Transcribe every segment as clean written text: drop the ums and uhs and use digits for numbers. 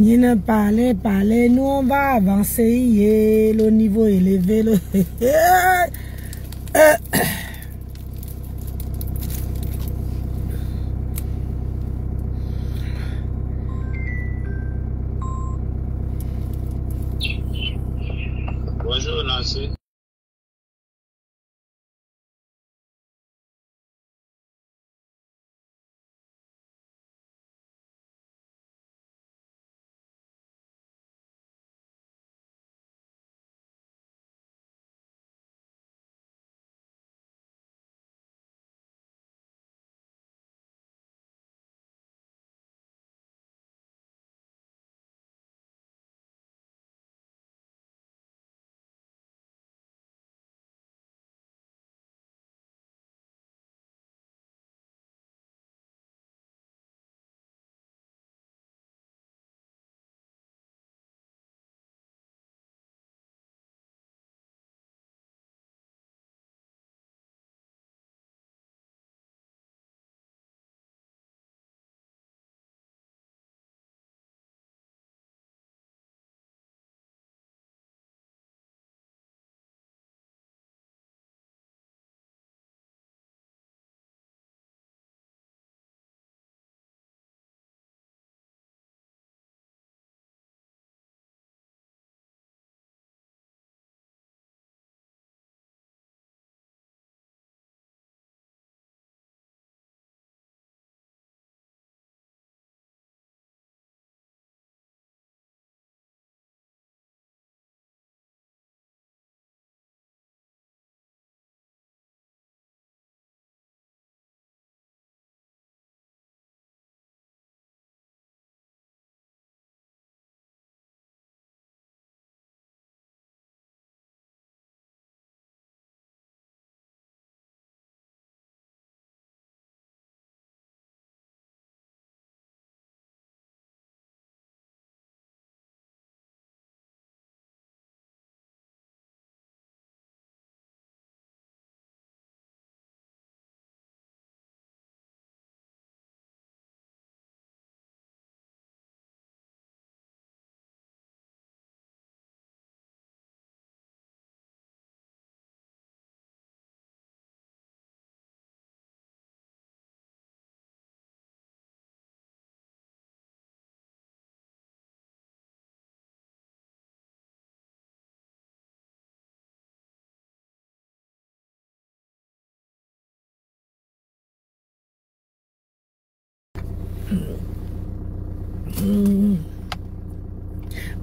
Nina parlez, nous on va avancer, le niveau élevé. Bonjour Nancy.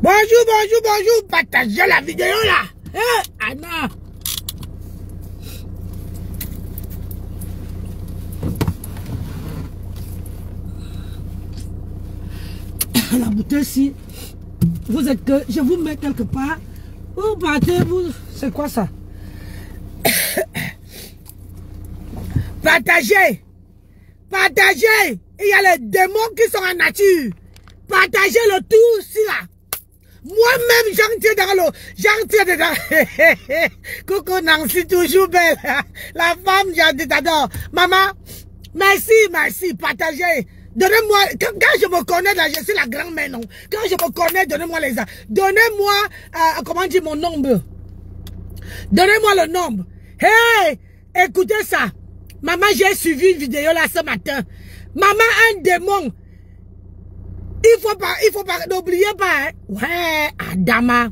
Bonjour, partagez la vidéo là. Anna. La bouteille ici, vous êtes que je vous mets quelque part. Vous partez, vous, c'est quoi ça? Partagez. Il y a les démons qui sont en nature. Partagez le tout ici là. Moi-même, j'en tire dedans. Coucou Nancy, toujours belle. La femme, j'adore. Maman, merci, partagez. Donnez-moi, quand je me connais là, je suis la grand-mère, non. Quand je me connais, donnez-moi les... Donnez-moi, comment dire mon nombre. Donnez-moi le nombre. Hey, écoutez ça. Maman, j'ai suivi une vidéo là ce matin. Maman, un démon. Il faut pas, n'oubliez pas, hein. Ouais, Adama.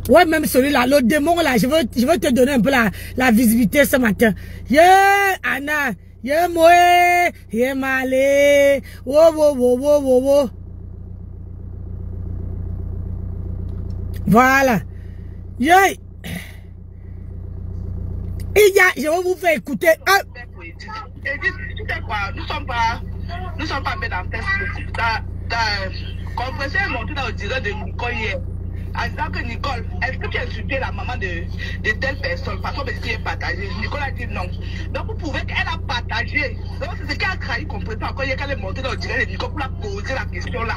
Ouais, même celui-là, le démon là, je veux te donner un peu la visibilité ce matin. Yeah, Anna. Yeah, moi. Yeah, Malé. Wow. Voilà. Yeah. Je vais vous faire écouter. Edith, tu sais quoi, nous sommes pas bien dans Facebook. Quand on s'est monté dans le direct de Nicole hier, en disant que Nicole, est-ce que tu as insulté la maman de telle personne, façon de qui est partagée? Nicole a dit non. Donc vous pouvez qu'elle a partagé. Donc c'est ce qui a trahi compréhension encore hier qu'elle est montée dans le direct de Nicole pour la poser la question là.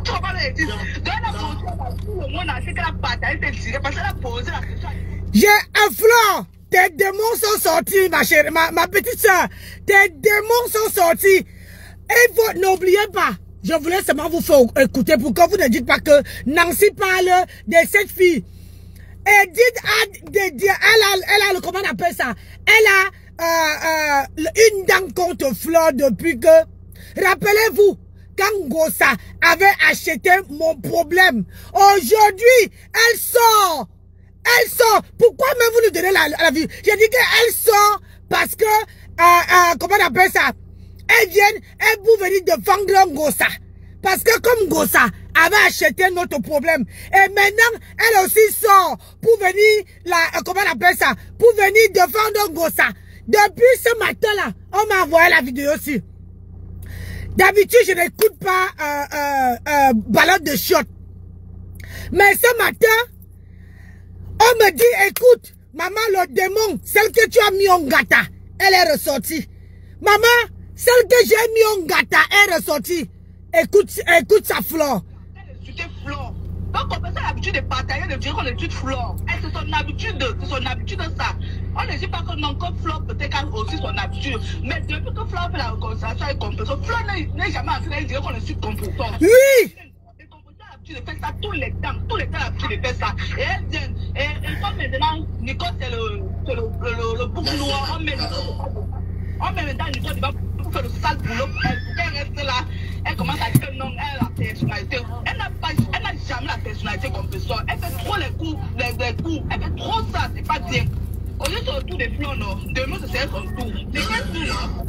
Tu comprends le Edith? Donc elle a posé la question, tout le monde a dit qu'elle a partagé cette direct parce qu'elle a posé la question. J'ai un flanc. Tes démons sont sortis, ma chérie, ma petite soeur. Tes démons sont sortis. Et vous n'oubliez pas, Je voulais seulement vous faire écouter pour que vous ne dites pas que Nancy parle de cette fille. Edith elle a comment on appelle ça? Elle a une dent contre Flore depuis que... Rappelez-vous, quand Gossa avait acheté mon problème, aujourd'hui, elle sort. Elle sort. Pourquoi même vous nous donnez la vie? J'ai dit qu'elle sort parce que, comment on appelle ça? Elle vient, elle vous venir défendre Gossa. Parce que comme Gossa avait acheté notre problème, et maintenant, elle aussi sort pour venir, comment on appelle ça? Pour venir défendre Gossa. Depuis ce matin-là, on m'a envoyé la vidéo aussi. D'habitude, je n'écoute pas balade de shot. Mais ce matin, on me dit, écoute, maman, le démon, celle que tu as mis en gâta, elle est ressortie. Maman, celle que j'ai mis en gâta, elle est ressortie. Écoute sa Flore. C'était Flore. Donc, on peut ça l'habitude de partager, de dire qu'on est toute Flore. C'est son habitude, ça. On ne dit pas que non, comme Flore peut-être aussi son habitude. Mais depuis que Flore fait la réconciliation avec Compresso, Flore n'est jamais en train de dire qu'on est sur Compresso. Oui! De faire ça tous les temps l'habitude de faire ça. Et elle vient, et comme maintenant, Nicole c'est le bouc noir, on met maintenant Nicole, il va pour faire le sale boulot, elle reste là, elle commence à dire non, elle a la personnalité, elle n'a jamais la personnalité comme personne, elle fait trop les coups, elle fait trop ça, c'est pas bien. Au lieu de tout des flots, non, demain c'est son tour, c'est quel tour, non?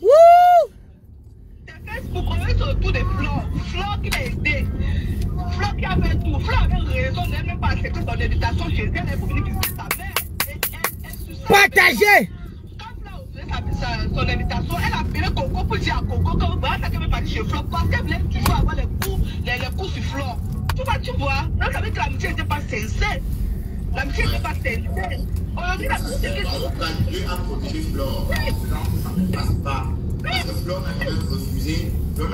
Wouh! Facebook, on est sur tout des Flore. Flore qui l'a aidé. Flore qui a fait tout. Flore avait raison, elle n'a même pas accepté son invitation chez elle. Elle est venue visiter sa mère. Partagez! Quand Flore a fait son invitation, elle a appelé Coco pour dire à Coco que voilà, ça ne veut pas dire chez Flore. Parce qu'elle voulait toujours avoir les coups sur Flore. Tu vois, donc ça veut dire que l'amitié n'était pas sincère. L'amitié n'était pas sincère. Aujourd'hui, l'amitié n'était pas sincère. Dieu a protégé Flore. Ça ne passe pas. Parce que Flore n'a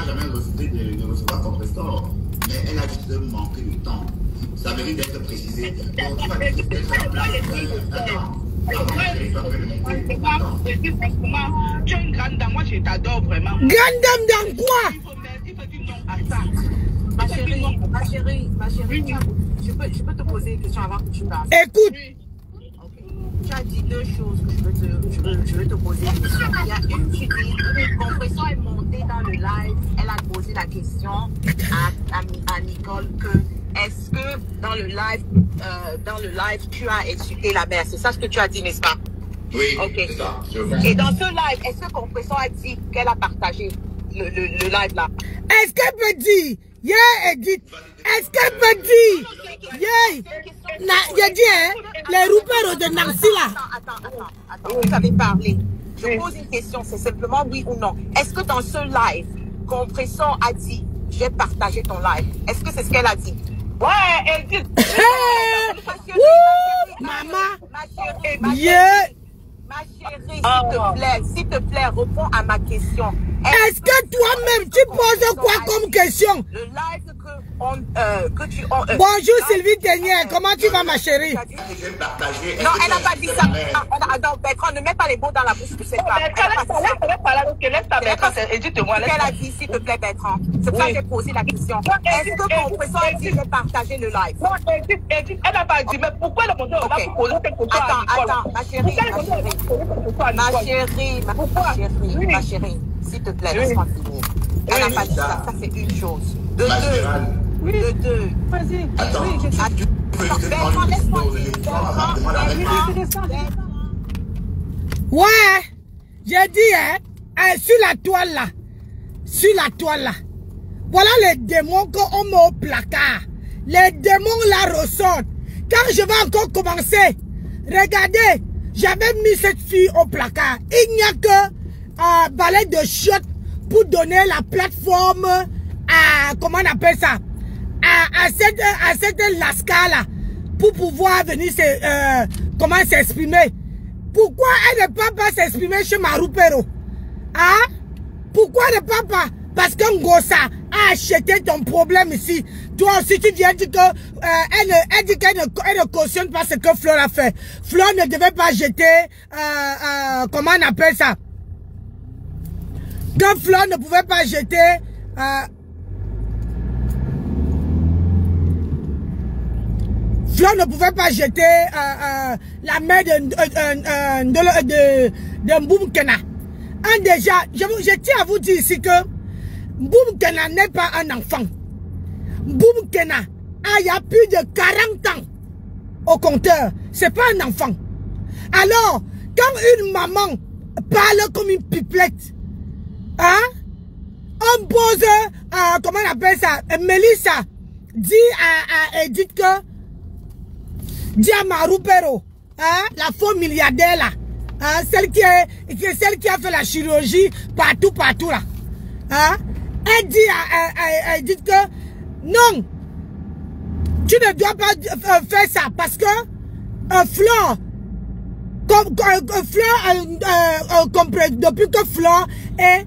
jamais refusé de recevoir Compresso. Mais elle a juste manqué de temps. Ça mérite d'être précisé. Donc, tu vas dire qu'elle sera là. Tu es une grande dame, moi je t'adore vraiment. Grande dame dans quoi? Il faut dire non à ça. Ma chérie, je peux te poser une question avant que tu parles. Écoute. Tu as dit deux choses que je veux te poser une question. Il y a une, tu dis, Compresso est montée dans le live, elle a posé la question à Nicole que est-ce que dans le live, tu as insulté la mère? C'est ça ce que tu as dit, n'est-ce pas? Oui, okay. C'est ça. Et dans ce live, est-ce que Compresso a dit qu'elle a partagé le live là? Est-ce qu'elle peut dire? Yeah, Edith. Est-ce qu'elle peut dire? Yeah. J'ai dit, hein, les rouperos de Nancy là. Attends. Vous avez parlé. Je pose une question, c'est simplement oui ou non. Est-ce que dans ce live, Compresso a dit, j'ai partagé ton live? Est-ce que c'est ce qu'elle a dit? Ouais, Edith. Maman. Yeah. Ma chérie, s'il te plaît, réponds à ma question. Est-ce que toi-même, tu poses quoi comme question? Le live que tu... Bonjour Sylvie Tenière, comment tu vas ma chérie? Non, elle n'a pas dit ça. Non, Bertrand, ne mets pas les mots dans la bouche de cette femme. Elle a dit, s'il te plaît, Bertrand. C'est pour ça que j'ai posé la question. Est-ce que Compresso a dit de partager le live? Non, Edith, elle n'a pas dit, mais pourquoi le monde a posé cette question à Nicole? Attends, ma chérie, s'il te plaît, laisse-moi finir. Elle n'a pas dit ça, ça c'est une chose. De deux. Vas-y. Bertrand, laisse-moi finir. Ouais, j'ai dit, hein, sur la toile là, voilà les démons qu'on met au placard. Les démons là ressortent. Quand je vais encore commencer, regardez, j'avais mis cette fille au placard. Il n'y a que balai de shot pour donner la plateforme à, comment on appelle ça, à cette lascar là, pour pouvoir venir comment s'exprimer. Pourquoi elle ne peut pas s'exprimer chez Marupero? Hein? Pourquoi elle ne peut pas? Parce que Ngossa a acheté ton problème ici. Toi aussi, tu viens dire que elle dit qu'elle ne cautionne pas ce que Flore a fait. Flore ne devait pas jeter, comment on appelle ça? Que Flore ne pouvait pas jeter Fleur ne pouvait pas jeter la main de Mboum Kena. Déjà, je tiens à vous dire ici que Mboum Kena n'est pas un enfant. Mboum Kena, il y a plus de 40 ans au compteur. C'est pas un enfant. Alors, quand une maman parle comme une pipelette, hein, on pose, comment on appelle ça, Mélissa dit à Edith que, dit à Marou Pero, hein, la faux milliardaire là, hein, celle qui a fait la chirurgie partout là, hein, elle dit à Edith que, non, tu ne dois pas faire ça parce que Fleur, depuis que Fleur est...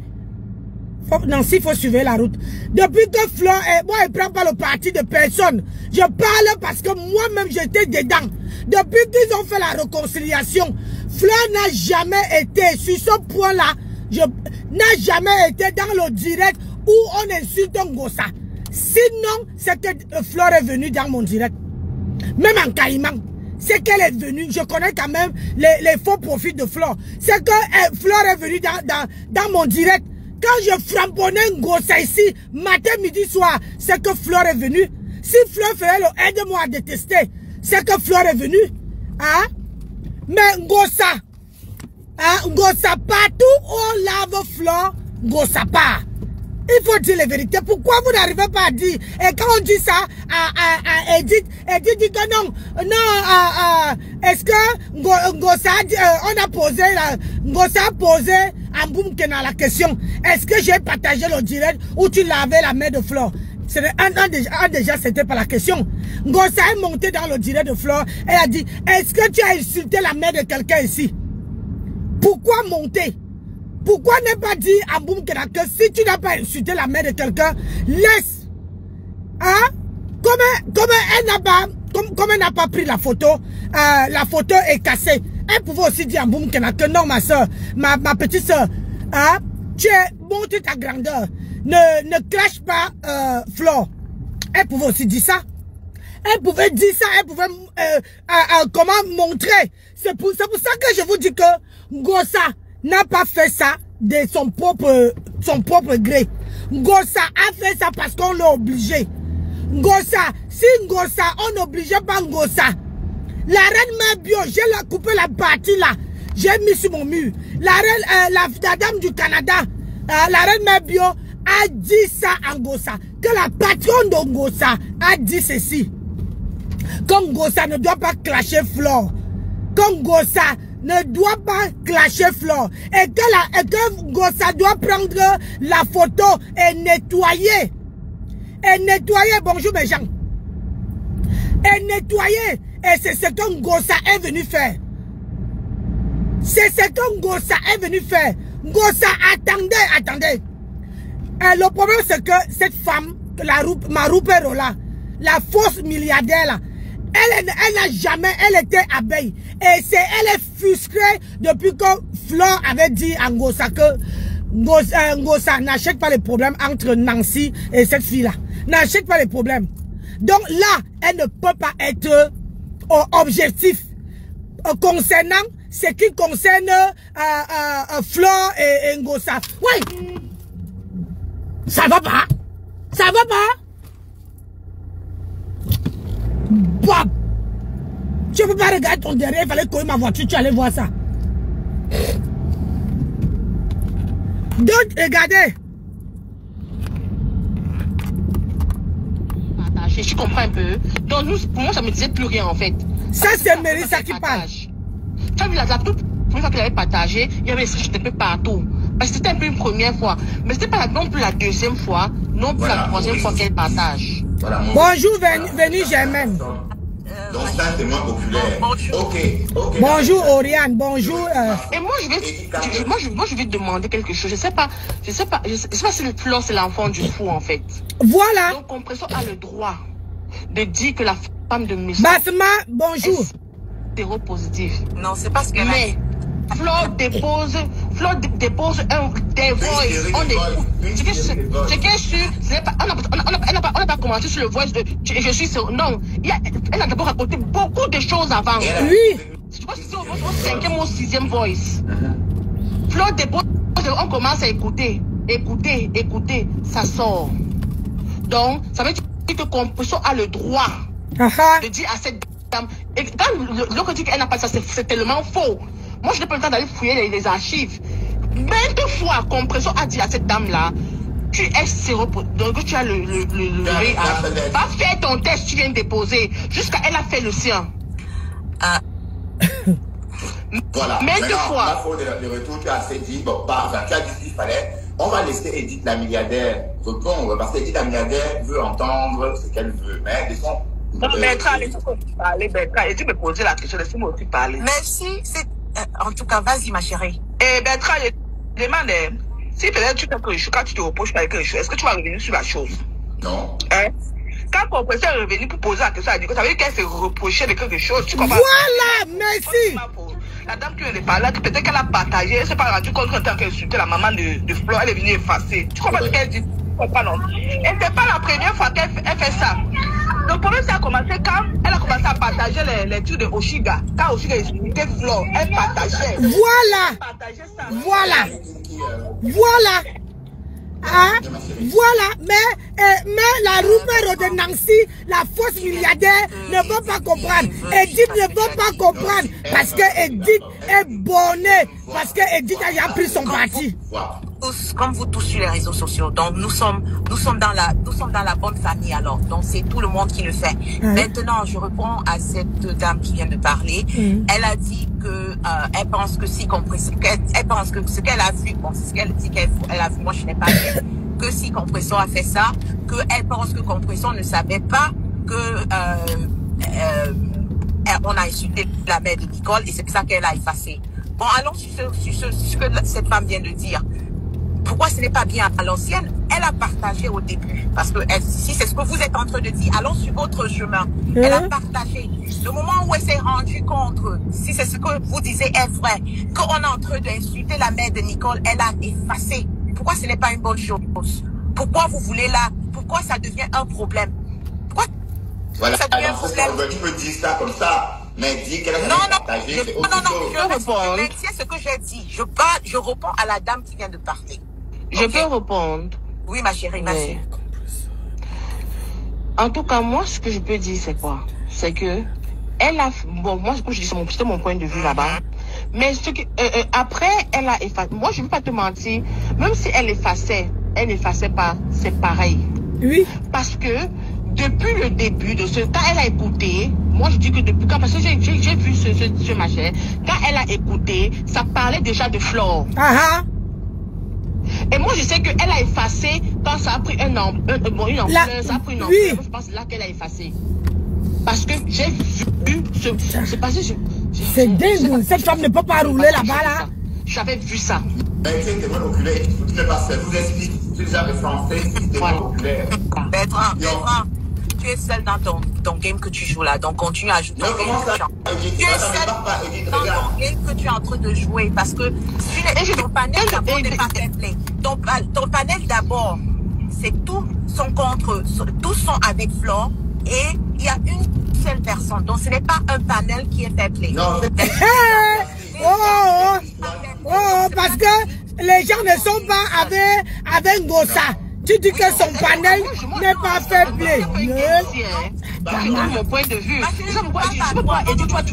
Nancy, il faut suivre la route. Depuis que Fleur est... Moi, je ne prends pas le parti de personne. Je parle parce que moi-même, j'étais dedans. Depuis qu'ils ont fait la réconciliation, Fleur n'a jamais été, sur ce point-là, n'a jamais été dans le direct où on insulte un gossa. Sinon, c'est que Fleur est venue dans mon direct. Même en Caïman. C'est qu'elle est venue, je connais quand même les faux profits de Fleur. C'est que Fleur est venue dans mon direct. Quand je frapponnais un gossa ici, matin, midi, soir, c'est que Fleur est venue. Si Fleur faisait le aide-moi à détester, c'est que Fleur est venue. Hein? Mais gossa, hein? Gossa, partout où on lave Fleur, gossa part. Il faut dire la vérité. Pourquoi vous n'arrivez pas à dire? Et quand on dit ça à Edith, Edith dit que non, est-ce que Ngossa, on a posé, Ngossa a posé à Mboum Kena la question, est-ce que j'ai partagé le direct où tu lavais la main de Fleur? Déjà, c'était pas la question. Ngossa est monté dans le direct de Fleur et a dit, est-ce que tu as insulté la main de quelqu'un ici? Pourquoi monter? Pourquoi ne pas dire à Mboum Kena que si tu n'as pas insulté la mère de quelqu'un, laisse. Hein? Comme elle n'a pas pris la photo est cassée. Elle pouvait aussi dire à Mboum Kena que non, ma soeur, ma petite soeur, hein? Tu es monté ta grandeur. Ne crache pas Fleur. Elle pouvait aussi dire ça. Elle pouvait dire ça, elle pouvait comment montrer. C'est pour ça que je vous dis que Ngossa n'a pas fait ça de son propre gré. Ngossa a fait ça parce qu'on l'a obligé. Ngossa, si Ngossa, on n'obligeait pas Ngossa. La reine mère bio, j'ai coupé la partie là. J'ai mis sur mon mur. La dame du Canada, la reine mère bio a dit ça à Ngossa. Que la patronne de Ngossa a dit ceci. Comme Ngossa ne doit pas clasher Fleur. Comme Ngossa ne doit pas clasher Fleur. Et que Ngossa doit prendre la photo et nettoyer. Et nettoyer, bonjour mes gens. Et nettoyer. Et c'est ce que Ngossa est venu faire. C'est ce que Ngossa est venu faire. Ngossa, attendez. Le problème c'est que cette femme, Marou Pero là, la fausse milliardaire là, elle n'a jamais, elle était abeille. Et elle est frustrée depuis que Fleur avait dit à Ngossa que Ngossa n'achète pas les problèmes entre Nancy et cette fille-là. N'achète pas les problèmes. Donc là, elle ne peut pas être objectif concernant ce qui concerne Fleur et Ngossa. Oui, ça va pas. Ça va pas. Bob. Tu ne peux pas regarder ton derrière, il fallait courir ma voiture, tu allais voir ça. Donc, regardez. Je comprends un peu. Donc, pour moi, ça ne me disait plus rien en fait. Ça, c'est Mélissa qui parle. Tu as vu la toute première fois qu'il avait partagé, il y avait des un peu partout. Parce que c'était un peu une première fois. Mais ce n'était pas non plus la deuxième fois, non plus la troisième fois qu'elle partage. Voilà, bonjour, Veni Germaine. Donc ça, c'est moins populaire. Ok. Bonjour, Oriane. Bonjour. Et moi, je vais te demander quelque chose. Je sais pas si le Fleur, c'est l'enfant du fou, en fait. Voilà. Donc, Compression a le droit de dire que la femme de Michel Basma, bonjour. est séropositive. Non, c'est parce que... Flore dépose des voice. On écoute. Ce qui est sûr, elle n'a pas commencé sur le voice de je suis sur. Non, elle a d'abord raconté beaucoup de choses avant. Oui. Je crois que c'est au 5e ou 6e voice. Flore dépose, on commence à écouter. Écouter, ça sort. Donc, ça veut dire que Compresso a le droit de dire à cette dame. Et quand l'autre dit qu'elle n'a pas ça, c'est tellement faux. Moi, je n'ai pas le temps d'aller fouiller les archives. Maintes fois, Compresso a dit à cette dame-là, tu es sérieux, donc tu as le va faire ton test, tu viens de déposer. Jusqu'à elle a fait le sien. Voilà. Maintes fois. La faute de retour, tu as assez dit, bon, tu as dit ce qu'il fallait. On va laisser Edith la milliardaire répondre, parce qu'Edith la milliardaire veut entendre ce qu'elle veut. Mais de son... Non, Bertrand, laisse-moi aussi parler, Bertrand. Et tu me posais la question, laisse-moi aussi parler. Merci, c'est... en tout cas, vas-y, ma chérie. Et Bertrand, je demande, si peut-être tu fais quelque chose, quand tu te reproches par quelque chose, est-ce que tu vas revenir sur la chose? Non. Hein? Quand Compresso est revenu pour poser la question à Nico, ça veut dire qu'elle s'est reprochée de quelque chose. Tu comprends? Voilà, merci. La dame qui vient de parler, peut-être qu'elle a partagé, elle s'est pas rendue compte qu'elle a insulté la maman de Flore, elle est venue effacer. Tu comprends ce qu'elle dit? Tu comprends, non? Et c'est pas la première fois qu'elle fait ça. Le problème, ça a commencé quand elle a commencé à partager les trucs de Oshiga. Quand Oshiga expliquait Flore, elle partageait. Voilà. Elle partageait ça. Voilà. Voilà. Hein? Voilà, mais la rumeur de Nancy, la fausse milliardaire, ne va pas comprendre. Edith ne va pas comprendre parce que Edith est bonnée, parce que Edith a déjà pris son parti. Comme vous tous sur les réseaux sociaux, donc nous sommes dans la bonne famille alors, donc c'est tout le monde qui le fait. Maintenant, je réponds à cette dame qui vient de parler. Elle a dit que elle pense que si Compresso, elle pense que ce qu'elle a vu, bon, c'est ce qu'elle dit qu'elle a vu, moi je n'ai pas vu, que si Compresso a fait ça, que elle pense que Compresso ne savait pas que on a insulté la mère de Nicole et c'est ça qu'elle a effacé. Bon, allons sur ce que cette femme vient de dire. Pourquoi ce n'est pas bien à l'ancienne? Elle a partagé au début. Parce que si c'est ce que vous êtes en train de dire, allons sur votre chemin. Elle a partagé. Le moment où elle s'est rendue compte, si c'est ce que vous disiez est vrai, qu'on est en train d'insulter la mère de Nicole, elle a effacé. Pourquoi ce n'est pas une bonne chose? Pourquoi vous voulez là? Pourquoi ça devient un problème? Pourquoi voilà, ça devient un problème? Tu peux dire ça comme ça. Mais dis qu'elle a partagé, c'est autre chose. Je maintiens ce que j'ai dit. Je réponds à la dame qui vient de parler. Je peux répondre. Oui, ma chérie, merci. En tout cas, moi, ce que je peux dire, c'est quoi? C'est que elle a... Bon, moi, je dis, c'est mon point de vue là-bas. Mais ce que, après, elle a effacé... Moi, je ne veux pas te mentir. Même si elle n'effaçait pas, c'est pareil. Oui. Parce que depuis le début de ce... Quand elle a écouté... Moi, je dis que depuis quand... Parce que j'ai vu ce machin. Quand elle a écouté, ça parlait déjà de Flore. Et moi, je sais qu'elle a effacé quand ça a pris une ampleur. Ça a pris une ampleur. Oui. Je pense là qu'elle a effacé. Parce que j'ai vu c'est passé. C'est dingue. Cette femme ne peut pas rouler là-bas, là. J'avais vu ça. Mais tu es témoin oculaire. Tu ne pas ça. Je vous explique. Tu es déjà référencé. Tu es témoin oculaire. Bertrand, tu es seul dans ton game que tu joues là. Donc continue à jouer. Non, comment ça? Tu es seul dans ton game que tu es en train de jouer. Parce que ton panel d'abord n'est pas fait play. Ton panel d'abord, c'est tous sont avec Flore. Et il y a une seule personne. Donc ce n'est pas un panel qui est fait play. Non, parce que les gens ne sont pas avec Gossa. Tu dis que son panel n'est pas fait play. C'est mon point de vue. C'est pourquoi, et tu vois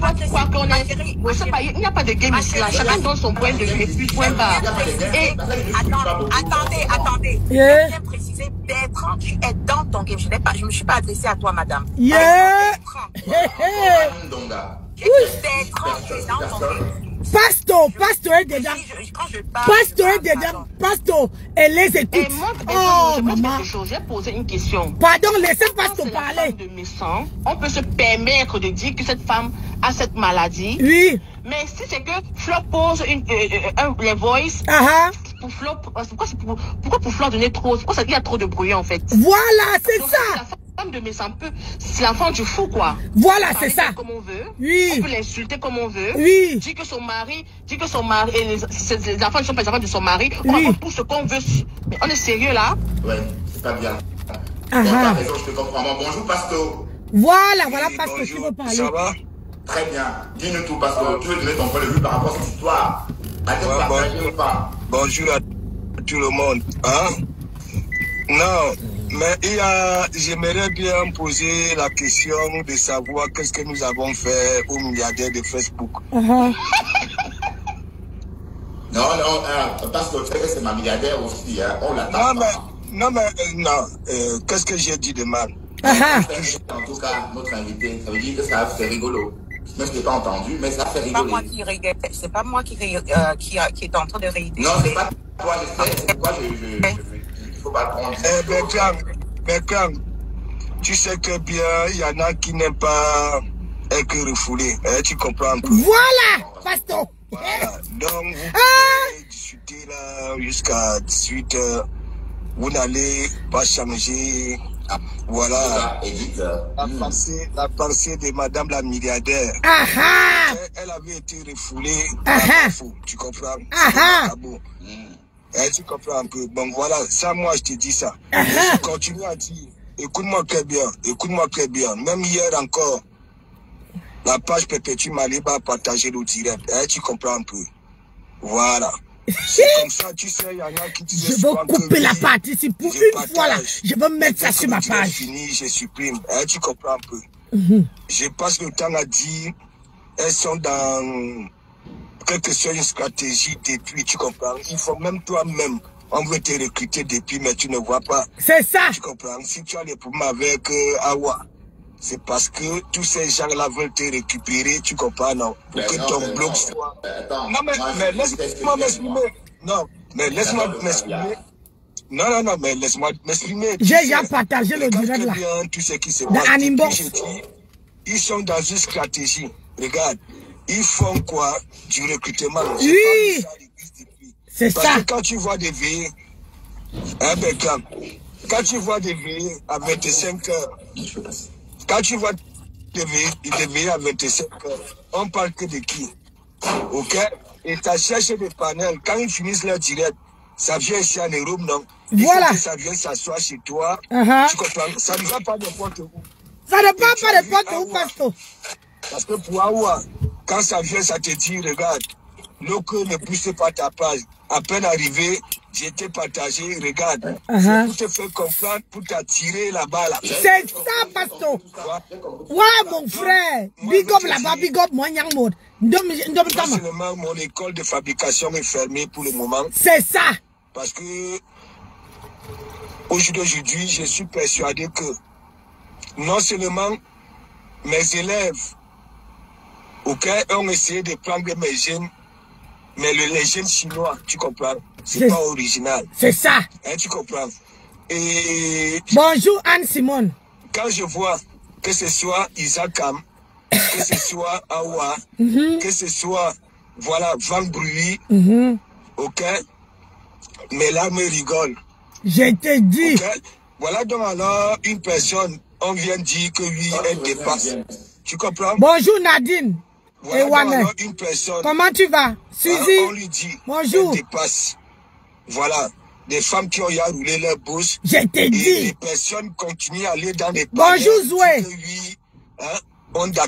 qu'on est... Il n'y a pas de game ici. Chacun donne son point de vue et puis point barre. Et attendez. Je viens préciser, Bertrand, tu es dans ton game. Je ne me suis pas adressée à toi, madame. Bertrand, tu es dans ton game. Pasto est dedans. Pasto, elle les écoute. Et moi, quelque chose. J'ai posé une question. Pardon, laissez Pasto parler. De mes sangs, on peut se permettre de dire que cette femme a cette maladie. Oui. Mais si c'est que Flore pose les voice, pour Flore, pourquoi pour Flore donner trop, pourquoi ça dit il y a trop de bruit en fait? Voilà, c'est ça. de mes un peu, c'est l'enfant du fou, quoi. Voilà, c'est ça. Comme on veut. Oui. On peut l'insulter comme on veut. Oui. Dit que son mari, et les enfants ne sont pas les enfants de son mari. On Oui. va tout ce qu'on veut. Mais on est sérieux, là? Ouais, c'est pas bien. Ah, Bon, ah. t'as raison, je te comprends. Bon, bonjour, Pasto. Voilà, Oui, voilà, parce que tu bonjour. veux parler. Ça va? Très bien. Dis-nous tout, Pasto. Tu veux donner ton point de vue par rapport à cette histoire? As-tu Ouais, partagé ou pas? Bonjour à tout le monde. Hein? Non, mais j'aimerais bien poser la question de savoir qu'est-ce que nous avons fait aux milliardaires de Facebook. Uh-huh. Non, parce que tu sais que c'est ma milliardaire aussi, hein. On l'attend. Non, qu'est-ce que j'ai dit de mal? Uh-huh. En tout cas, notre invité, ça veut dire que ça fait rigolo. Même si je n'ai pas entendu, mais ça fait rigoler. C'est pas moi qui est en train de rire. Non, c'est pas toi, je sais, c'est pourquoi il ne faut pas prendre. Bertrand, tu sais que bien, il y en a qui n'aiment pas être refoulés. Tu comprends un peu? Voilà, Pasto. Voilà. Donc, vous pouvez discuter là jusqu'à 18h. Vous n'allez pas changer. Voilà. La pensée de madame la milliardaire. Ah, Elle avait été refoulée. Tu comprends? Tu comprends un peu. Bon, voilà. Ça, moi, je te dis ça. Je continue à dire. Écoute-moi très bien. Même hier encore, la page Perpétue Maliba a partagé le direct. Tu comprends un peu. Voilà. C'est comme ça, tu sais, il y en a qui disent. Je veux couper la partie ici pour une fois là. Je veux mettre ça sur ma page. Fini, je supprime. Tu comprends un peu. Je passe le temps à dire, elles sont dans quelque chose, une stratégie depuis, tu comprends. Il faut même toi-même, on veut te recruter depuis, mais tu ne vois pas. C'est ça. Tu comprends. Si tu as des problèmes avec Awa, c'est parce que tous ces gens-là veulent te récupérer, tu comprends, non? Pour que ton blog soit... Attends, non, mais laisse-moi m'exprimer. Non, mais laisse-moi m'exprimer. Non, mais laisse-moi m'exprimer. J'ai déjà partagé le direct là. Bien, tout ce qui se passe. Dans Inbox. Ils sont dans une stratégie. Regarde, ils font quoi? Du recrutement. Oui. C'est ça. Parce que quand tu vois des veillées, quand tu vois des veillées à 25 heures, quand tu vois des veillées à 25 heures, on parle que de qui? Ok? Et tu as cherché des panels. Quand ils finissent leur direct, ça vient ici en Europe, non? Voilà. Il faut que ça vient s'asseoir chez toi. Tu comprends? Ça ne va pas n'importe où. Ça ne va pas n'importe où, Pasto. Parce que pour Awa, quand ça vient, ça te dit, regarde, l'eau ne pousse pas ta page. À peine arrivé, j'étais partagé, regarde. C'est pour te faire comprendre, pour t'attirer là-bas. Là. C'est ça, Pasto. Ouais, mon frère. Big up là-bas, big up, moi, Yang Mode. Seulement, mon école de fabrication est fermée pour le moment. C'est ça. Parce que, aujourd'hui, je suis persuadé que, non seulement mes élèves, ont essayé de prendre mes gènes, mais les gènes chinois, tu comprends, c'est pas original. C'est ça. Tu comprends. Et bonjour Anne-Simone. Quand je vois que ce soit Isakam, que ce soit Awa, que ce soit, voilà, Van Bruy, mais là, me rigole. Je te dis. Voilà donc alors, une personne, on vient dire que lui, elle dépasse. Tu comprends? Bonjour Nadine. Voilà donc une personne. Comment tu vas? Suzy. On lui dit, bonjour. Elle dépasse. Voilà. Des femmes qui ont roulé leur bourse. Je te dis. Et les personnes continuent à aller dans les bonjour Zoé.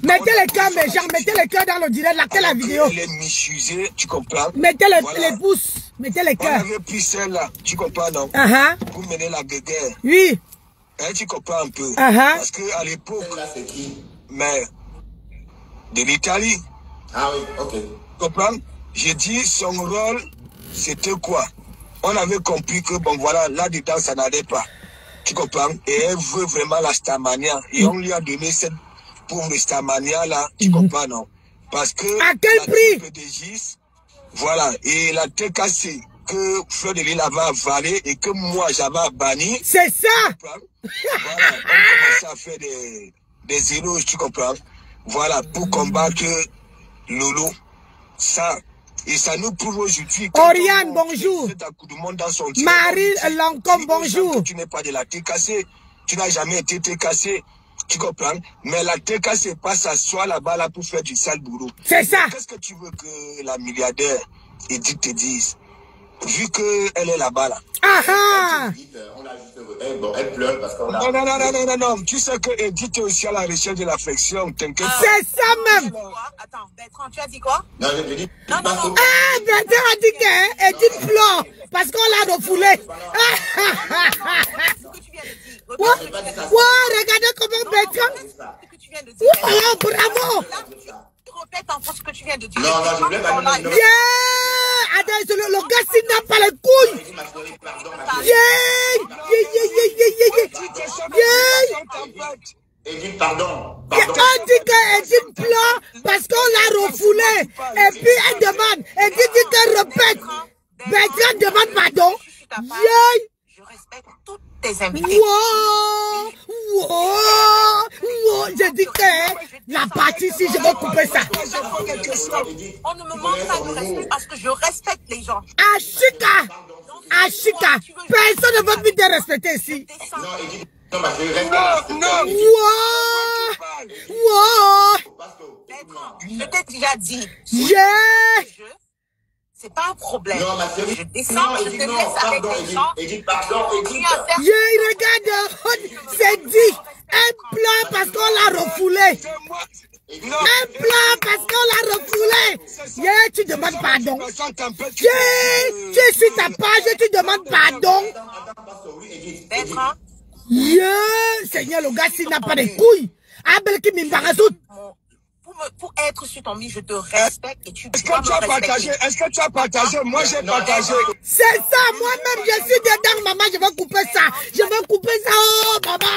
Mettez les cœurs, mes gens, mettez les cœurs dans le direct, laquelle la vidéo. Elle est misusée, tu comprends? Mettez les pouces, mettez les cœurs. On avait pris celle-là, tu comprends, non? Pour mener la guerre. Oui. Tu comprends un peu? Parce qu'à l'époque, c'est qui? Mais de l'Italie. Ah oui, ok. Tu comprends? J'ai dit, son rôle, c'était quoi? On avait compris que, bon voilà, là-dedans, ça n'allait pas. Tu comprends? Et elle veut vraiment la Starmania. Et on lui a donné cette pauvre Starmania là, tu comprends, non? Parce que... à quel prix? PDG, voilà, et la TKC que Fleur de Lille avait avalé et que moi j'avais banni. C'est ça! Voilà, on commençait à faire des éloges, tu comprends? Voilà, pour combattre Lolo. Ça. Et ça nous prouve aujourd'hui. Oriane, bonjour. Marie Lancôme, bonjour. Tu n'es pas de la TKC. tu n'as jamais été cassé. Tu comprends? Mais la TK, c'est pas s'asseoir là-bas là pour faire du sale boulot. C'est ça. Qu'est-ce que tu veux que la milliardaire Edith te dise? Vu qu'elle est là-bas là. Ah On l'a juste... Bon, elle pleure parce qu'on a... Non. Tu sais que Edith est aussi à la recherche de l'affection. T'inquiète pas. c'est ça même. Attends, Bertrand, tu as dit quoi? Non, je dis... Non. Ah, Bertrand a dit qu'Edith pleure parce qu'on l'a refoulé. Ce que tu viens de dire. Regardez comment Bertrand... Ce que tu viens de dire. Oh, bravo. Tu répètes encore ce que tu viens de dire. Non, je voulais pas... Attends, le gars s'il n'a pas les couilles. Edith, pardon. On dit qu'Edith pleure parce qu'on l'a refoulé. Et puis elle demande. Edith dit qu'elle répète. Bertrand demande pardon. Je respecte toutes tes invités. Je dis que la partie ici, je vais couper ça. On ne me manque pas de respect parce que je respecte les gens. Ashika, personne ne veut plus te respecter ici. Non, Edith, non. Je t'ai déjà dit. C'est pas un problème. Non, ma chérie. Je descends, je te laisse avec les gens. Edith, pardon, Edith. Regarde, c'est dit. Elle pleure parce qu'on l'a refoulé. Elle pleure parce qu'on l'a refoulé. Tu demandes pardon. Tu suis ta page, tu demandes pardon. Bertrand. Seigneur, le gars, s'il n'a pas de couilles. Pour être sur ton lit, je te respecte et tu Est-ce que tu as partagé? Est-ce que tu as partagé? Moi, j'ai partagé. C'est ça, moi-même, je suis dedans, maman, je vais couper ça. Je vais couper ça, oh, maman.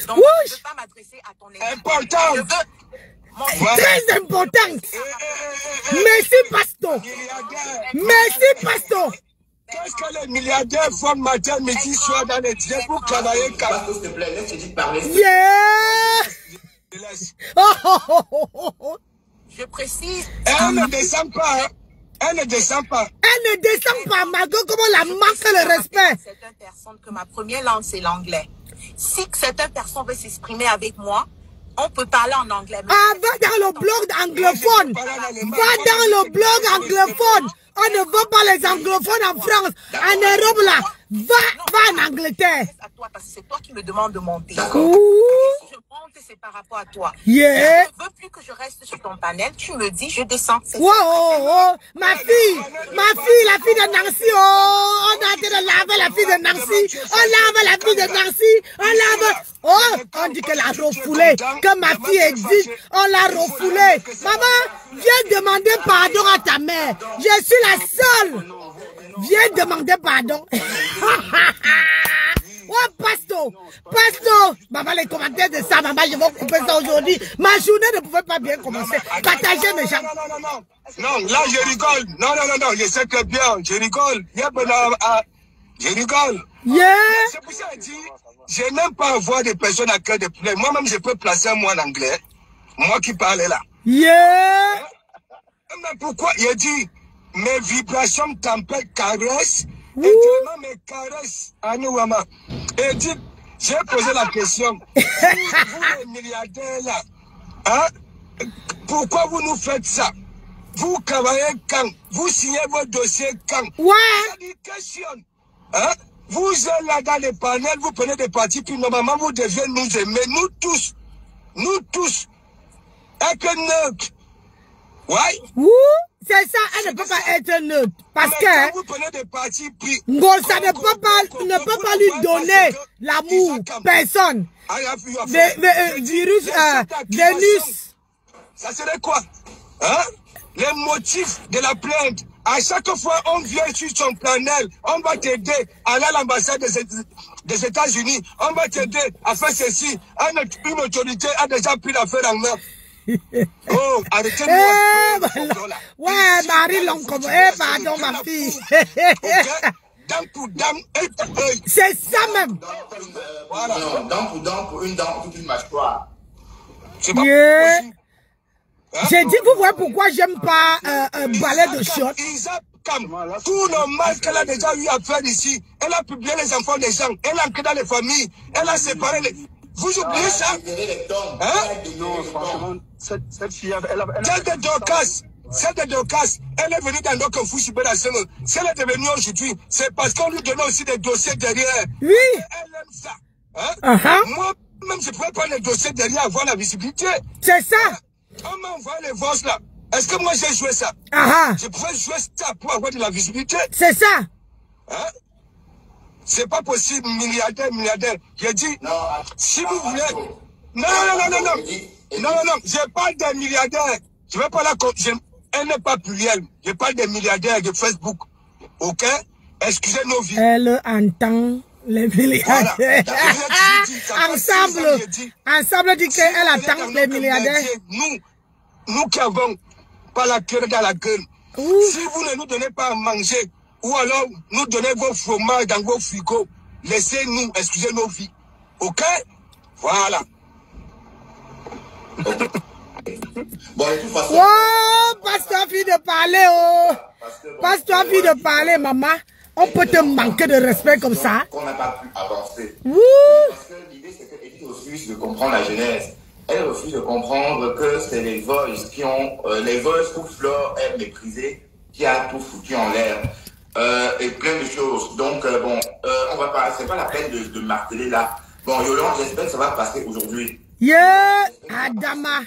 Donc, je ne veux pas m'adresser à ton égard. Important. Très importante. Merci, Pastor. Merci, Pastor. Qu'est-ce que les milliardaires font matin, midi, soir dans les trains pour travailler comme... Pastor, s'il te plaît, laisse Edith parler. Je précise. Elle ne descend pas. Elle ne descend pas. Elle ne descend pas, Margot, comment la manque le respect. Certaines personnes que ma première langue, c'est l'anglais. Si certaines personnes veulent s'exprimer avec moi, on peut parler en anglais. Ah, va dans le blog anglophone. Va dans le blog anglophone. On ne veut pas les anglophones en France. En Europe, là. Va en Angleterre. C'est toi qui me demandes de monter. Si je monte, c'est par rapport à toi. Si tu ne veux plus que je reste sur ton panel, tu me dis, je descends. Ma fille, la fille de Nancy, on a été de laver la fille de Nancy. On lave la fille de Nancy. On dit qu'elle a refoulé. Que ma fille existe, on l'a refoulé. Maman, viens demander pardon à ta mère. Je suis la seule. Viens demander pardon. Pastor. Maman, les commentaires de ça, maman, je vais couper ça aujourd'hui. Ma journée ne pouvait pas bien commencer. Partagez mes gens. Non, là, je rigole. Non, je sais très bien. Je rigole. Je rigole. C'est pour ça que je dis, je n'aime pas avoir des personnes à cœur de poulet. Moi-même, je peux placer un mot en anglais. Moi qui parle là. Mais pourquoi? Il dit, mes vibrations tempêtes caressent. Et tellement mes caresses à nous, maman. Et dit, j'ai posé la question. Vous les milliardaires là, hein? Pourquoi vous nous faites ça? Vous travaillez quand? Vous signez vos dossiers quand? Question. Hein? Vous êtes là dans les panels, vous prenez des partis, puis normalement vous devez nous aimer. Nous tous. Être neutre. C'est ça, elle ne peut pas être neutre. Parce que vous prenez des partis, puis ça ne peut pas lui donner l'amour. Personne. Virus, Vénus. Ça serait quoi? Hein? Les motifs de la plainte. À chaque fois, on vient sur son panel, on va t'aider à aller à l'ambassade des États-Unis, on va t'aider à faire ceci. Une autorité a déjà pris l'affaire en main. Oh, arrêtez-nous. Marie Loncomo, pardon, ma fille. Dent pour dent, œil pour œil. C'est ça même. Voilà. Dent pour dent, pour une dent, toute une mâchoire. C'est pas possible. J'ai dit, vous voyez pourquoi j'aime pas balai de shot. Tout normal qu'elle a déjà eu à faire ici. Elle a publié les enfants des gens. Elle a entré dans les familles. Elle a séparé les... Vous oubliez ça? Hein? Non, franchement, cette fille, elle a... Celle de Dorcas, elle est venue dans notre Fouchibé-la-Seme. Si elle est devenue aujourd'hui, c'est parce qu'on lui donnait aussi des dossiers derrière. Oui. Elle aime ça. Hein? Moi-même, je ne pourrais pas les dossiers derrière avoir la visibilité. C'est ça. On m'a envoyé les voix là. Est-ce que moi j'ai joué ça? Je pourrais jouer ça pour avoir de la visibilité. C'est ça. Hein? C'est pas possible, milliardaire. J'ai dit, si vous voulez... Non, je parle des milliardaires. Je ne vais pas la... Elle n'est pas plurielle. Je parle des milliardaires de Facebook. Ok? Excusez nos vies. Elle entend les milliardaires. Voilà. Ensemble dit qu'elle attend les milliardaires. Nous qui avons pas la queue dans la gueule. Si vous ne nous donnez pas à manger, ou alors nous donnez vos fromages dans vos frigos, laissez-nous, excusez nos vies. Ok? Voilà. Bon, de toute façon... Oh, passe-toi fille de parler, oh. Passe-toi fille de parler, maman. On peut te manquer de respect comme ça. Qu'on n'a pas pu avancer. Wouh. Parce que l'idée, c'est qu'elle refuse de comprendre la genèse. Elle refuse de comprendre que c'est les Voice qui ont... les Voice où Flore est méprisée, qui a tout foutu en l'air. Et plein de choses. Donc, bon, on va pas... C'est pas la peine de marteler là. Bon, Yolande, j'espère que ça va passer aujourd'hui. Yeah, Adama.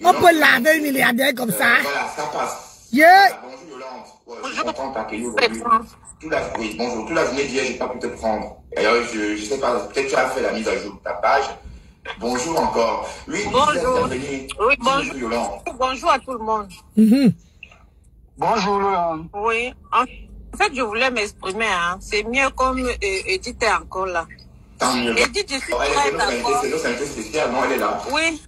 On peut laver un milliardaire comme ça. Voilà, ça passe. Yeah. Voilà, bonjour Yolande. Ouais, je suis content de t'accueillir aujourd'hui. Oui, bonjour. Toute la journée d'hier, j'ai pas pu te prendre. D'ailleurs, je sais pas, peut-être tu as fait la mise à jour de ta page. Bonjour encore. Oui, bonjour. Oui, bonjour. Yolande. Bonjour à tout le monde. Bonjour Yolande. Oui. En fait, je voulais m'exprimer. Hein. C'est mieux comme Edith est encore là. Tant mieux. Edith, je suis très d'accord. C'est notre invité spécial, non, elle est là. Oui.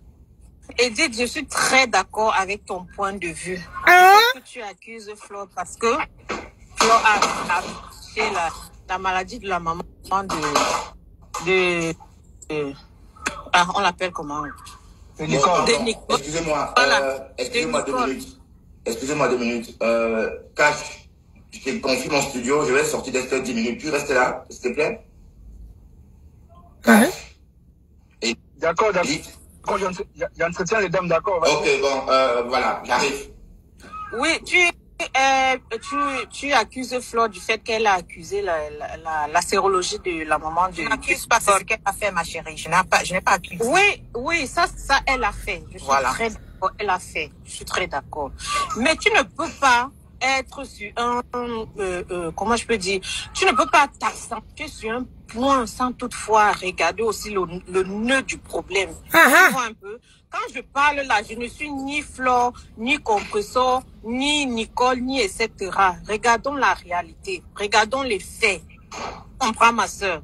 Edith, je suis très d'accord avec ton point de vue. Que tu accuses Flore parce que Flore a affiché la maladie de la maman on l'appelle comment? De Nicole. Excusez-moi, voilà. Excusez-moi 2 minutes. Excusez-moi 2 minutes. Cash, je te confie mon studio, je vais sortir d'être 10 minutes. Tu restes là, s'il te plaît? D'accord. J'entretiens les dames, d'accord. Ok, bon, voilà, j'arrive. Oui, tu accuses Flore du fait qu'elle a accusé la sérologie de la maman de... Je n'accuse pas ce qu'elle a fait, ma chérie. Je n'ai pas accusé. Oui, ça, elle a fait. Je suis très d'accord, elle a fait. Je suis très d'accord. Mais tu ne peux pas être sur un... comment je peux dire? Tu ne peux pas t'accentuer sur un point sans toutefois regarder aussi le nœud du problème. Tu vois un peu? Quand je parle là, je ne suis ni Flore, ni Compressor, ni Nicole, ni etc. Regardons la réalité. Regardons les faits. Tu comprends, ma soeur?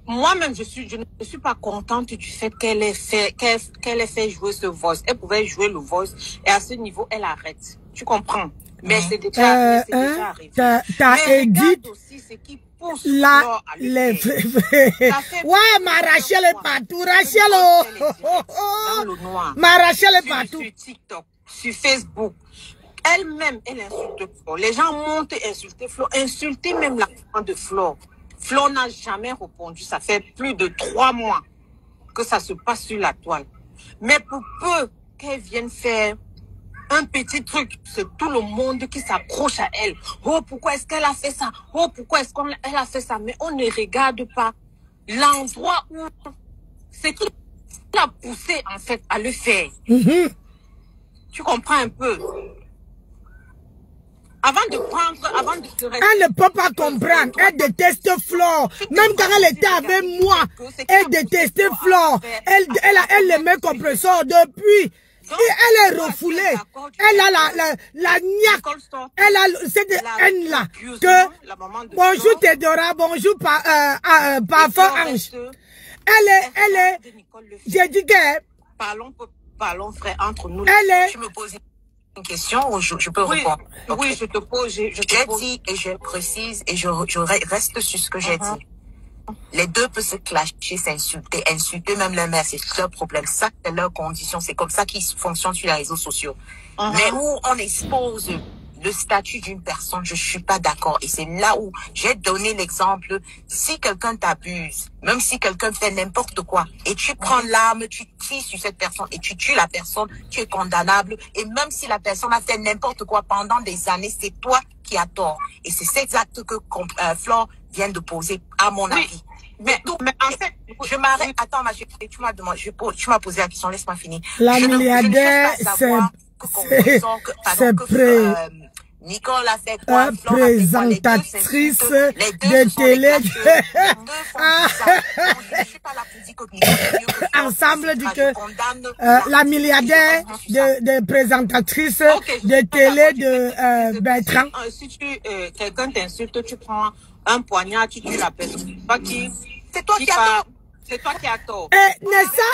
Moi-même, je ne suis pas contente du fait qu'elle ait fait jouer ce voice. Elle pouvait jouer le voice et à ce niveau, elle arrête. Tu comprends? Mais c'est déjà arrivé. T'as Edith aussi ce qui pousse là, les... Ouais, ma Rachel est partout. Rachel, dans le noir. Ma Rachel est partout. Sur TikTok, sur Facebook. Elle-même, elle insulte Flore. Les gens montent et insulter Flore. Insulter même la femme de Flore. Flore n'a jamais répondu. Ça fait plus de 3 mois que ça se passe sur la toile. Mais pour peu qu'elle vienne faire un petit truc, c'est tout le monde qui s'accroche à elle. Oh, pourquoi est-ce qu'elle a fait ça? Oh, pourquoi est-ce qu'elle a fait ça? Mais on ne regarde pas l'endroit où c'est qui l'a poussé, en fait, à le faire. Tu comprends un peu? Avant de se rester... Elle ne peut pas comprendre. Elle déteste Flore. Même quand elle était avec moi, elle détestait Flore. Elle aimait Compressor depuis. Et elle est refoulée. Elle a la niaque. Elle a cette haine-là. Que, bonjour Théodora, bonjour Parfum Ange. Elle est, j'ai dit que... Parlons frère, entre nous. Elle est... Tu me poses une question ou je peux répondre? Oui, je te pose. J'ai dit et je précise et je reste sur ce que j'ai dit. Les deux peuvent se clasher, insulter même leur mère, c'est leur problème. Ça, c'est leur condition. C'est comme ça qu'ils fonctionnent sur les réseaux sociaux. Mais où on expose le statut d'une personne, je suis pas d'accord. Et c'est là où j'ai donné l'exemple. Si quelqu'un t'abuse, même si quelqu'un fait n'importe quoi, et tu prends l'arme, tu tires sur cette personne et tu tues la personne, tu es condamnable. Et même si la personne a fait n'importe quoi pendant des années, c'est toi qui as tort. Et c'est cet acte que Flore vient de poser, à mon avis. Mais en fait, je m'arrête. Attends, ma chérie, tu m'as demandé, tu m'as posé la question, laisse-moi finir. La milliardaire, c'est Nicole a fait quoi? Présentatrice de télé. Ensemble dit que la milliardaire de présentatrice de télé de Bertrand. Si quelqu'un t'insulte, tu prends un poignard, tu tues la personne. C'est toi qui as tort. C'est toi qui as tort. Nessa,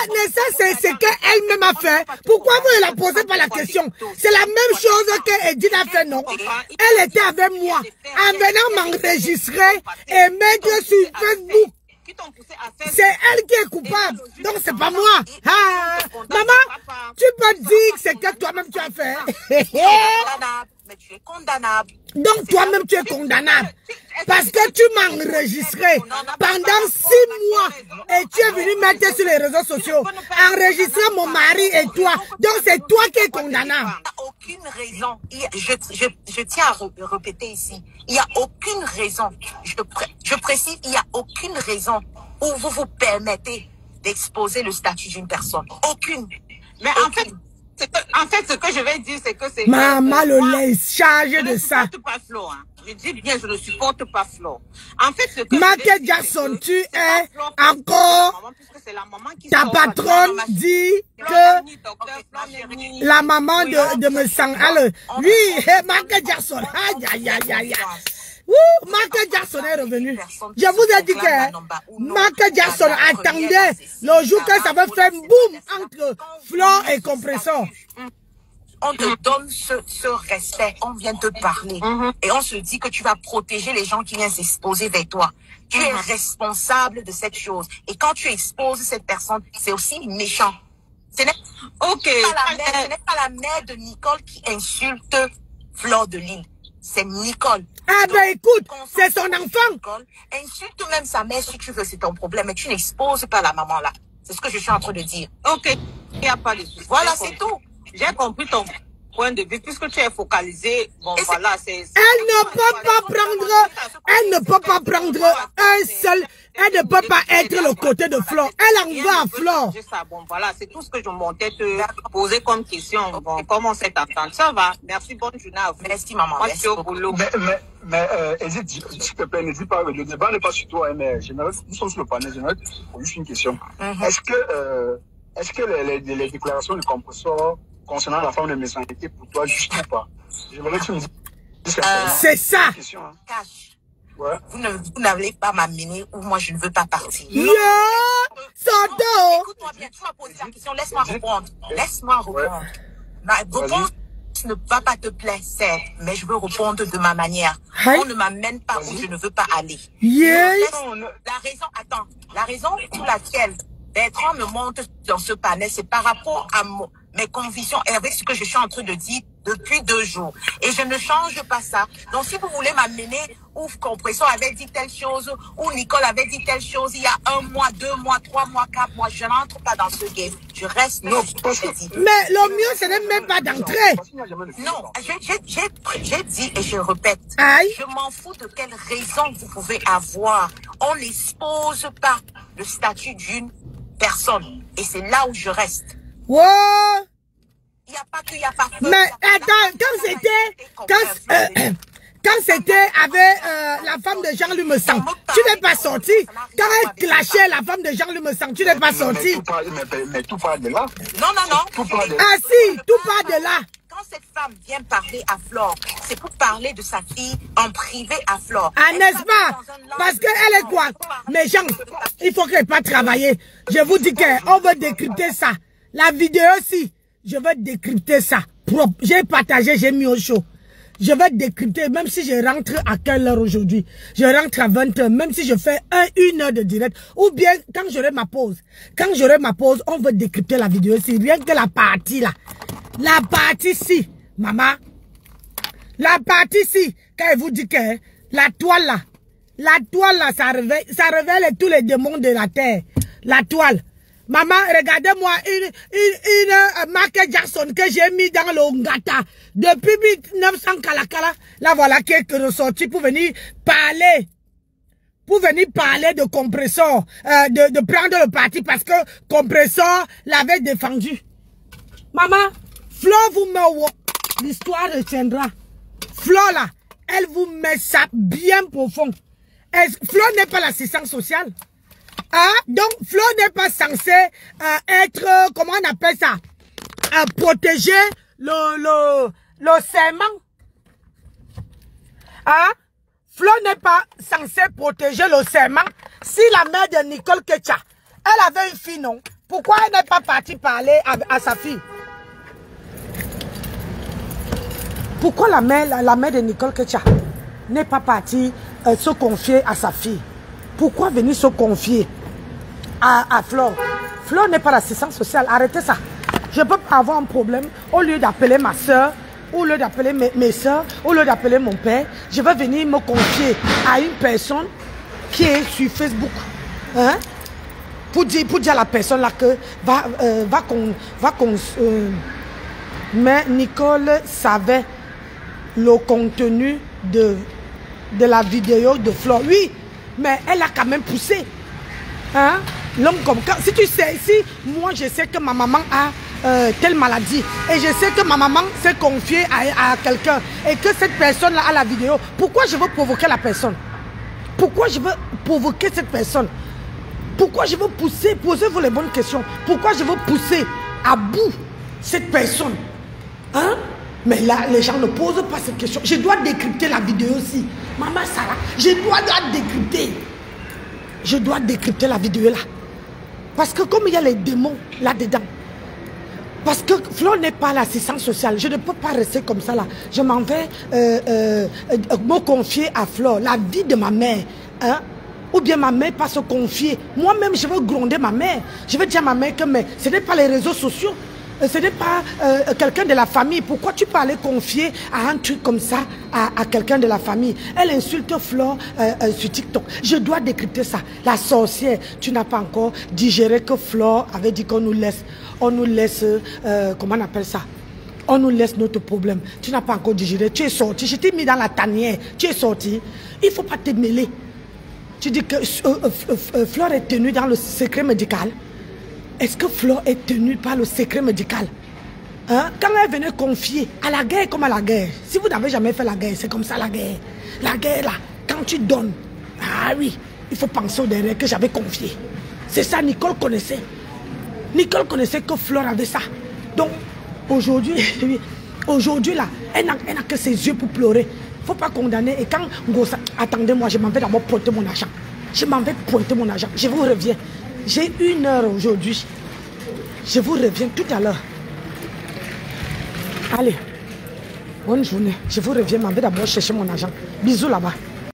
c'est ce qu'elle-même a fait. Pourquoi vous ne la posez pas la question? C'est la même chose que Edith a fait, non? Elle était avec moi, en venant m'enregistrer et mettre sur Facebook. C'est elle qui est coupable. Donc c'est pas moi. Ah, maman, tu peux dire que c'est que toi-même tu as fait. Mais tu es condamnable. Donc toi-même tu es condamnable. Parce que tu m'as enregistré pendant 6 mois et tu es venu mettre sur les réseaux sociaux, enregistrer mon mari et toi. Donc c'est toi qui es condamnable. Il n'y a aucune raison. Je tiens à répéter ici. Il n'y a aucune raison. Je précise, il n'y a aucune raison où vous vous permettez d'exposer le statut d'une personne. Aucune. Mais en fait, ce que je vais dire, c'est que c'est... Maman, le lait chargé de ça. Je ne supporte pas Flore. Hein. Je dis bien, je ne supporte pas Flore. En fait, ce que Michael Jackson, tu es encore... Ta patronne dit que la maman de me sang... Alors, lui, Michael Jackson, aïe, aïe, aïe, aïe. Michael Jackson est revenu. Je vous ai dit que Michael Jackson attendait le jour que ça va faire boum entre Flore et Compressor. On te donne ce respect, on vient te parler et on se dit que tu vas protéger les gens qui viennent s'exposer vers toi. Tu es responsable de cette chose. Et quand tu exposes cette personne, c'est aussi méchant. Ce n'est pas la mère de Nicole qui insulte Flore de Lille. C'est Nicole. Ah ben écoute, c'est son enfant. Nicole, insulte même sa mère si tu veux, c'est ton problème. Mais tu n'exposes pas la maman là. C'est ce que je suis en train de dire. Ok, il n'y a pas de souci. Voilà, c'est tout. J'ai compris ton point de vue, puisque tu es focalisé. Bon, voilà, c'est... Elle ne peut pas prendre un seul... Elle ne peut pas être le côté de Flore. Elle en va à Flore. Bon, voilà, c'est tout ce que je montais te poser comme question. Bon, comment c'est entendu? Ça va. Merci, bonne journée à vous. Merci, maman. Moi, je suis au boulot. Mais Edith, s'il te plaît, n'hésite pas. Le débat n'est pas sur toi, mais nous sommes sur le panel. J'aimerais juste une question. Est-ce que les déclarations de Compressor concernant la femme de Messangué pour toi juste ou pas? J'aimerais que tu me dises. C'est ça. Cache. Ouais. Vous n'allez pas m'amener où moi je ne veux pas partir. Écoute-moi bien, tu m'as posé la question, laisse-moi répondre. Laisse-moi répondre. Ma réponse ne va pas te plaire, certes, mais je veux répondre de ma manière. On ne m'amène pas où je ne veux pas aller. La raison pour laquelle Bertrand me monte dans ce panel, c'est par rapport à mes convictions et avec ce que je suis en train de dire depuis 2 jours. Et je ne change pas ça. Donc, si vous voulez m'amener où Compressor avait dit telle chose, où Nicole avait dit telle chose, il y a 1 mois, 2 mois, 3 mois, 4 mois, je n'entre pas dans ce game. Je reste sur ce que j'ai dit. Mais le mieux, ce n'est même pas d'entrer. Non, j'ai dit et je répète. Je m'en fous de quelle raison vous pouvez avoir. On n'expose pas le statut d'une personne. Et c'est là où je reste. Wow. Il n'y a pas que, il n'y a pas que. Mais attends, quand c'était avec la femme de Jean-Louis Messang, tu n'es pas sorti. Quand elle clashait la femme de Jean-Louis Messang, tu n'es pas sorti. Mais tout part de là. Non. Ah si, tout part de là. Quand cette femme vient parler à Flore, c'est pour parler de sa fille en privé à Flore. Ah, n'est-ce pas? Parce qu'elle est quoi? Mais Jean, il faut qu'elle pas travailler. Je vous dis qu'on veut décrypter ça. La vidéo aussi, je vais décrypter ça. Propre. J'ai partagé, j'ai mis au show. Je vais décrypter, même si je rentre à quelle heure aujourd'hui. Je rentre à 20h, même si je fais 1 heure de direct. Ou bien, quand j'aurai ma pause. Quand j'aurai ma pause, on veut décrypter la vidéo aussi. Rien que la partie là. La partie ci, maman. La partie-ci, quand elle vous dit que la toile là, ça révèle tous les démons de la terre. La toile. Maman, regardez-moi une Michael Jackson que j'ai mis dans le Ngata. Depuis 1900 Kalakala. Là, voilà qui est ressorti pour venir parler. Pour venir parler de compresseur. De prendre le parti parce que compresseur l'avait défendu. Maman, Flo vous met l'histoire retiendra. Flo là, elle vous met ça bien profond. Flo n'est pas l'assistante sociale. Hein? Donc, Flo n'est pas censé être, comment on appelle ça? Protéger le serment. Hein? Flo n'est pas censé protéger le serment. Si la mère de Nicole Ketcha, elle avait une fille, non? Pourquoi elle n'est pas partie parler à sa fille? Pourquoi la mère de Nicole Ketcha n'est pas partie se confier à sa fille? Pourquoi venir se confier à Flo? Flo n'est pas l'assistante sociale. Arrêtez ça. Je ne peux pas avoir un problème. Au lieu d'appeler ma soeur, au lieu d'appeler mes soeurs, au lieu d'appeler mon père, je vais venir me confier à une personne qui est sur Facebook. Hein? Pour dire à la personne là que mais Nicole savait le contenu de la vidéo de Flo. Oui, mais elle a quand même poussé. Hein? L'homme comme quand, si tu sais, si moi je sais que ma maman a telle maladie et je sais que ma maman s'est confiée à quelqu'un et que cette personne là a la vidéo, pourquoi je veux provoquer la personne? Pourquoi je veux provoquer cette personne? Pourquoi je veux posez-vous les bonnes questions. Pourquoi je veux pousser à bout cette personne? Hein? Mais là, les gens ne posent pas cette question. Je dois décrypter la vidéo aussi. Maman Sarah, je dois la décrypter. Je dois décrypter la vidéo là. Parce que comme il y a les démons là-dedans. Parce que Flo n'est pas l'assistante sociale. Je ne peux pas rester comme ça là. Je m'en vais me confier à Flo. La vie de ma mère. Hein? Ou bien ma mère pas se confier. Moi-même, je veux gronder ma mère. Je veux dire à ma mère que ce n'est pas les réseaux sociaux. Ce n'est pas quelqu'un de la famille. Pourquoi tu peux aller confier à un truc comme ça à quelqu'un de la famille? Elle insulte Flo sur TikTok. Je dois décrypter ça. La sorcière, tu n'as pas encore digéré que Flo avait dit qu'on nous laisse, comment on appelle ça? On nous laisse notre problème. Tu n'as pas encore digéré. Tu es sorti. Je t'ai mis dans la tanière. Tu es sorti. Il ne faut pas te mêler. Tu dis que Flo est tenue dans le secret médical. Est-ce que Flo est tenue par le secret médical? Hein? Quand elle venait confier à la guerre comme à la guerre. Si vous n'avez jamais fait la guerre, c'est comme ça la guerre. La guerre là, quand tu donnes, ah oui, il faut penser au derrière que j'avais confié. C'est ça, Nicole connaissait. Nicole connaissait que Flo avait ça. Donc, aujourd'hui là, elle n'a que ses yeux pour pleurer. Il ne faut pas condamner. Et quand Gossa, attendez-moi, je m'en vais d'abord pointer mon argent. Je m'en vais pointer mon argent. Je vous reviens. J'ai 1 heure aujourd'hui. Je vous reviens tout à l'heure. Allez, bonne journée. Je vous reviens, m'en vais d'abord chercher mon argent. Bisous là-bas.